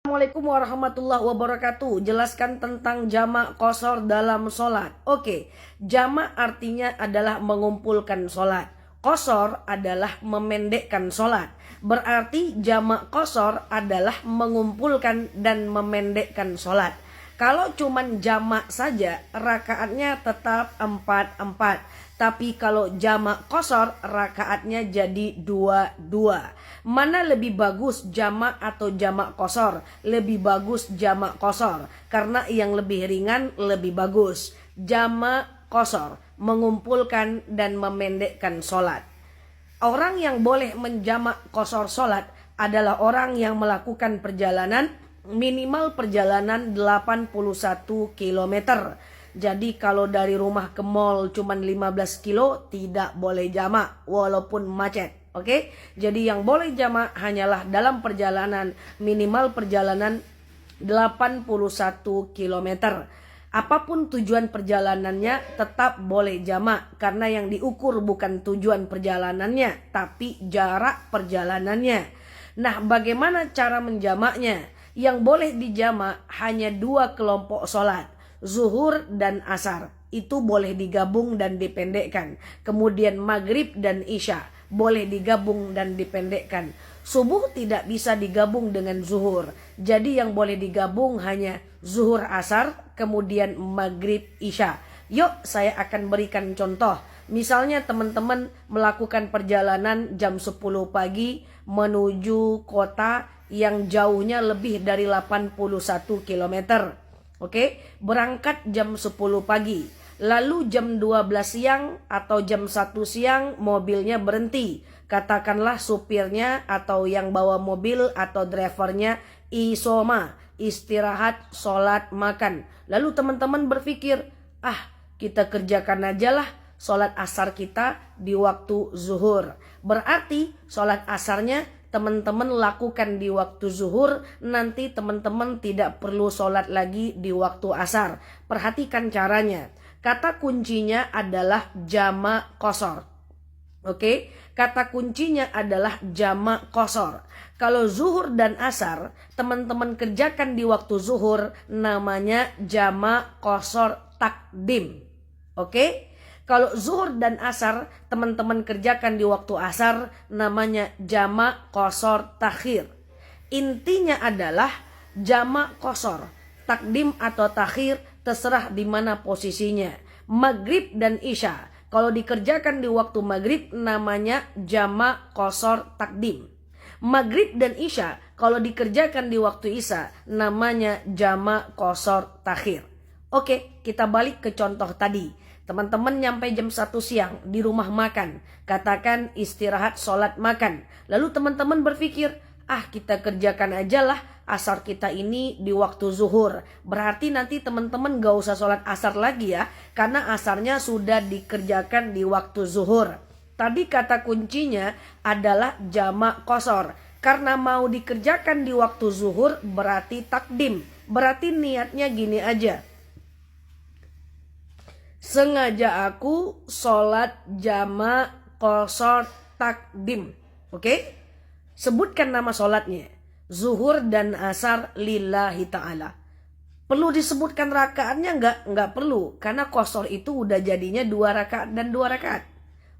Assalamualaikum warahmatullahi wabarakatuh. Jelaskan tentang jamak qashar dalam sholat. Oke, jamak artinya adalah mengumpulkan sholat. Qashar adalah memendekkan sholat. Berarti jamak qashar adalah mengumpulkan dan memendekkan sholat. Kalau cuman jamak saja, rakaatnya tetap 4-4. Tapi kalau jamak qashar, rakaatnya jadi 2-2. Mana lebih bagus, jamak atau jamak qashar? Lebih bagus jamak qashar, karena yang lebih ringan lebih bagus. Jamak qashar, mengumpulkan dan memendekkan sholat. Orang yang boleh menjamak qashar sholat adalah orang yang melakukan perjalanan minimal perjalanan 81 km. Jadi kalau dari rumah ke mall cuma 15 kilo tidak boleh jamak walaupun macet. Oke? Jadi yang boleh jamak hanyalah dalam perjalanan minimal perjalanan 81 km. Apapun tujuan perjalanannya tetap boleh jamak, karena yang diukur bukan tujuan perjalanannya tapi jarak perjalanannya. Nah, bagaimana cara menjamaknya? Yang boleh dijamak hanya 2 kelompok sholat, zuhur dan asar. Itu boleh digabung dan dipendekkan. Kemudian maghrib dan isya boleh digabung dan dipendekkan. Subuh tidak bisa digabung dengan zuhur. Jadi yang boleh digabung hanya zuhur asar, kemudian maghrib isya. Yuk saya akan berikan contoh. Misalnya teman-teman melakukan perjalanan jam 10 pagi menuju kota yang jauhnya lebih dari 81 km. Oke, berangkat jam 10 pagi. Lalu jam 12 siang atau jam 1 siang mobilnya berhenti. Katakanlah supirnya atau yang bawa mobil atau drivernya isoma, istirahat, sholat, makan. Lalu teman-teman berpikir, kita kerjakan aja lah sholat asar kita di waktu zuhur. Berarti sholat asarnya teman-teman lakukan di waktu zuhur, nanti teman-teman tidak perlu sholat lagi di waktu asar. Perhatikan caranya. Kata kuncinya adalah jamak qashar. Oke, kata kuncinya adalah jamak qashar. Kalau zuhur dan asar teman-teman kerjakan di waktu zuhur, namanya jamak qashar takdim. Oke? Kalau zuhur dan asar teman-teman kerjakan di waktu asar, namanya jamak qashar takhir. Intinya adalah jamak qashar, takdim atau takhir terserah di mana posisinya. Maghrib dan isya kalau dikerjakan di waktu maghrib namanya jamak qashar takdim. Maghrib dan isya kalau dikerjakan di waktu isya namanya jamak qashar takhir. Oke, kita balik ke contoh tadi. Teman-teman nyampe jam 1 siang di rumah makan. Katakan istirahat, sholat, makan. Lalu teman-teman berpikir, kita kerjakan aja lah asar kita ini di waktu zuhur. Berarti nanti teman-teman gak usah sholat asar lagi ya, karena asarnya sudah dikerjakan di waktu zuhur. Tadi kata kuncinya adalah jamak qashar. Karena mau dikerjakan di waktu zuhur berarti takdim. Berarti niatnya gini aja. Sengaja aku sholat jamak qashar takdim. Oke? Sebutkan nama sholatnya. Zuhur dan asar lillahi ta'ala. Perlu disebutkan rakaatnya? Enggak perlu. Karena qashar itu udah jadinya 2 rakaat dan 2 rakaat.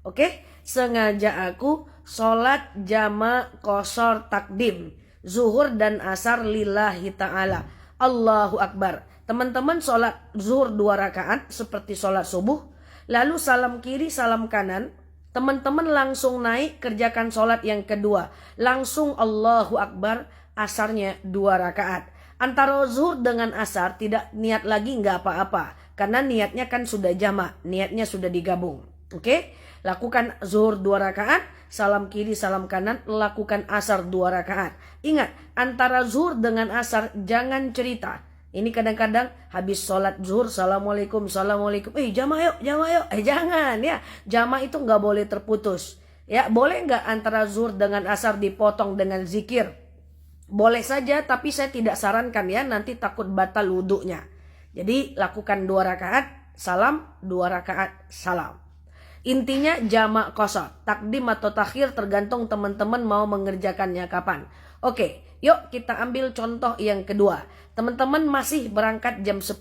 Oke? Sengaja aku sholat jamak qashar takdim. Zuhur dan asar lillahi ta'ala. Allahu Akbar. Teman-teman sholat zuhur 2 rakaat seperti sholat subuh. Lalu salam kiri, salam kanan. Teman-teman langsung naik kerjakan sholat yang kedua. Langsung Allahu Akbar, asarnya 2 rakaat. Antara zuhur dengan asar tidak niat lagi nggak apa-apa. Karena niatnya kan sudah jamak, niatnya sudah digabung. Oke? Lakukan zuhur 2 rakaat, salam kiri, salam kanan, lakukan asar 2 rakaat. Ingat, antara zuhur dengan asar jangan cerita. Ini kadang-kadang habis sholat zuhur, assalamualaikum, assalamualaikum. Jamak yuk. Jangan ya. Jamak itu nggak boleh terputus. Ya, boleh nggak antara zuhur dengan asar dipotong dengan zikir? Boleh saja, tapi saya tidak sarankan ya. Nanti takut batal wudhunya. Jadi lakukan 2 rakaat, salam, 2 rakaat, salam. Intinya jamak qashar, takdim atau takhir tergantung teman-teman mau mengerjakannya kapan. Oke, Yuk kita ambil contoh yang kedua. Teman-teman masih berangkat jam 10.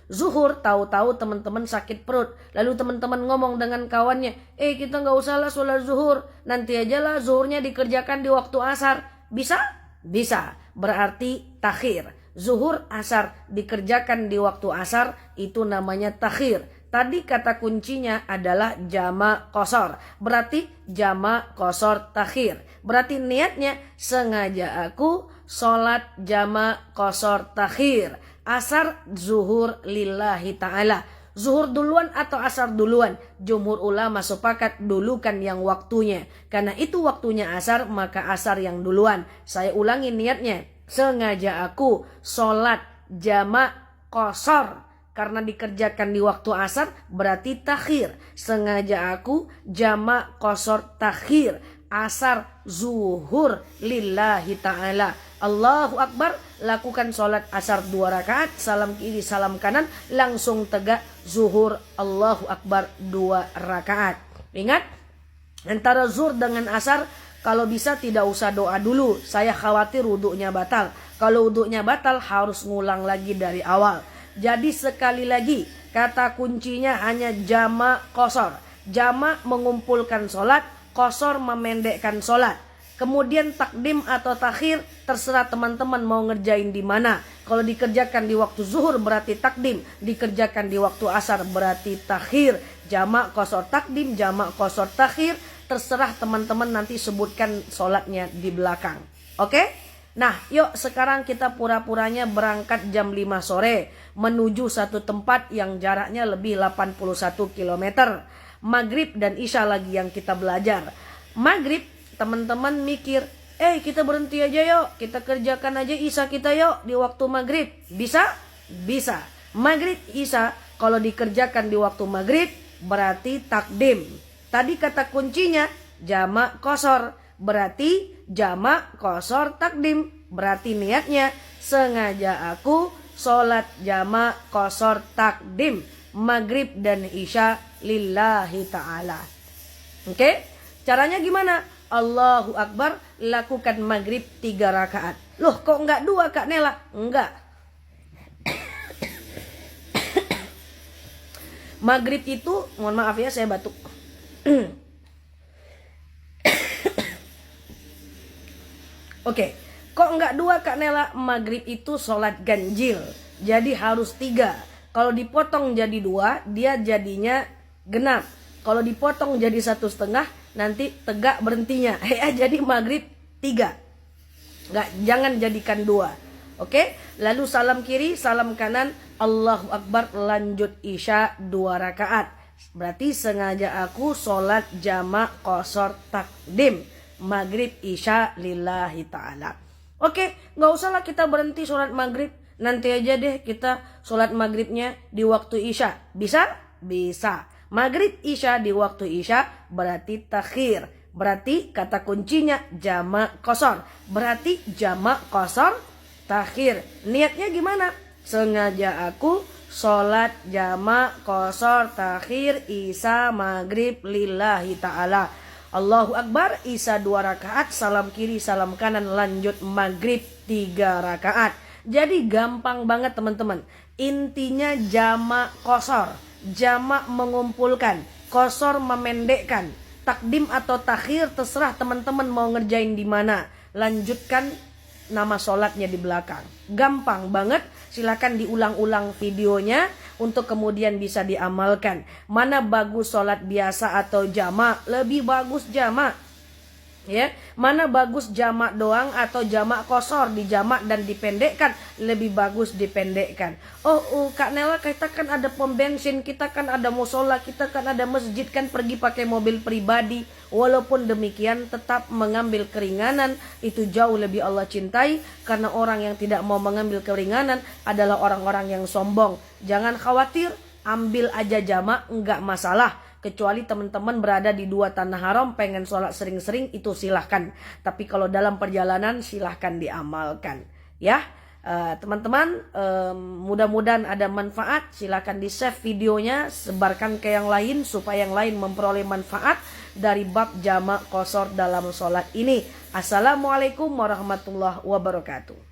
Zuhur, tahu-tahu teman-teman sakit perut. Lalu teman-teman ngomong dengan kawannya, kita nggak usah lah sholat zuhur. Nanti aja lah zuhurnya dikerjakan di waktu asar. Bisa? Bisa. Berarti takhir. Zuhur, asar dikerjakan di waktu asar, itu namanya takhir. Tadi kata kuncinya adalah jamak qashar. Berarti jamak qashar takhir. Berarti niatnya sengaja aku sholat jamak qashar takhir. Asar zuhur lillahi ta'ala. Zuhur duluan atau asar duluan? Jumhur ulama sepakat dulukan yang waktunya. Karena itu waktunya asar, maka asar yang duluan. Saya ulangi niatnya. Sengaja aku sholat jamak qashar. Karena dikerjakan di waktu asar berarti takhir. Sengaja aku jamak qashar takhir. Asar zuhur lillahi ta'ala. Allahu Akbar. Lakukan sholat asar 2 rakaat. Salam kiri salam kanan. Langsung tegak zuhur. Allahu Akbar 2 rakaat. Ingat, antara zuhur dengan asar, kalau bisa tidak usah doa dulu. Saya khawatir wudhunya batal. Kalau wudhunya batal harus ngulang lagi dari awal. Jadi sekali lagi, kata kuncinya hanya jamak qashar. Jamak mengumpulkan sholat, qashar memendekkan sholat. Kemudian takdim atau takhir terserah teman-teman mau ngerjain di mana. Kalau dikerjakan di waktu zuhur berarti takdim, dikerjakan di waktu asar berarti takhir. Jamak qashar takdim, jamak qashar takhir, terserah teman-teman nanti sebutkan sholatnya di belakang. Oke? Nah, yuk sekarang kita pura-puranya berangkat jam 5 sore menuju satu tempat yang jaraknya lebih 81 km. Maghrib dan Isya lagi yang kita belajar. Maghrib, teman-teman mikir, kita berhenti aja yuk, kita kerjakan aja Isya kita yuk di waktu maghrib. Bisa? Bisa. Maghrib, Isya kalau dikerjakan di waktu maghrib berarti takdim. Tadi kata kuncinya jamak qashar. Berarti jamak qashar takdim. Berarti niatnya sengaja aku sholat jamak qashar takdim. Maghrib dan Isya lillahi ta'ala. Oke? Caranya gimana? Allahu Akbar, lakukan maghrib 3 rakaat. Loh kok enggak 2 Kak Nela? Enggak. Maghrib itu, mohon maaf ya saya batuk. Oke, kok enggak 2 Kak Nela? Maghrib itu sholat ganjil, jadi harus 3. Kalau dipotong jadi 2, dia jadinya genap. Kalau dipotong jadi 1,5, nanti tegak berhentinya. Jadi maghrib 3. Jangan jadikan 2. Oke, lalu salam kiri, salam kanan, Allahu Akbar, lanjut Isya 2 rakaat. Berarti sengaja aku sholat jamak qashar takdim. Maghrib Isya lillahi ta'ala. Oke, gak usahlah kita berhenti sholat maghrib. Nanti aja deh kita sholat maghribnya di waktu Isya. Bisa? Bisa. Maghrib Isya di waktu Isya berarti takhir. Berarti kata kuncinya jamak qashar. Berarti jamak qashar takhir. Niatnya gimana? Sengaja aku sholat jamak qashar takhir Isya maghrib lillahi ta'ala. Allahu Akbar, Isya 2 rakaat, salam kiri, salam kanan, lanjut maghrib 3 rakaat. Jadi gampang banget teman-teman. Intinya jamak qashar. Jamak mengumpulkan, qashar memendekkan. Takdim atau takhir terserah teman-teman mau ngerjain di mana. Lanjutkan nama sholatnya di belakang. Gampang banget. Silakan diulang-ulang videonya untuk kemudian bisa diamalkan. Mana bagus sholat biasa atau jamak? Lebih bagus jamak. Ya, mana bagus jamak doang atau jamak qashar, dijamak dan dipendekkan? Lebih bagus dipendekkan. Kak Nela, kita kan ada pom bensin, kita kan ada musola, kita kan ada masjid, kan pergi pakai mobil pribadi. Walaupun demikian tetap mengambil keringanan itu jauh lebih Allah cintai, karena orang yang tidak mau mengambil keringanan adalah orang-orang yang sombong. Jangan khawatir, ambil aja jamak, enggak masalah. Kecuali teman-teman berada di 2 tanah haram, pengen sholat sering-sering, itu silahkan. Tapi kalau dalam perjalanan silahkan diamalkan. Ya, Teman-teman, mudah-mudahan ada manfaat. Silakan di save videonya, sebarkan ke yang lain supaya yang lain memperoleh manfaat dari bab jamak qashar dalam sholat ini. Assalamualaikum warahmatullahi wabarakatuh.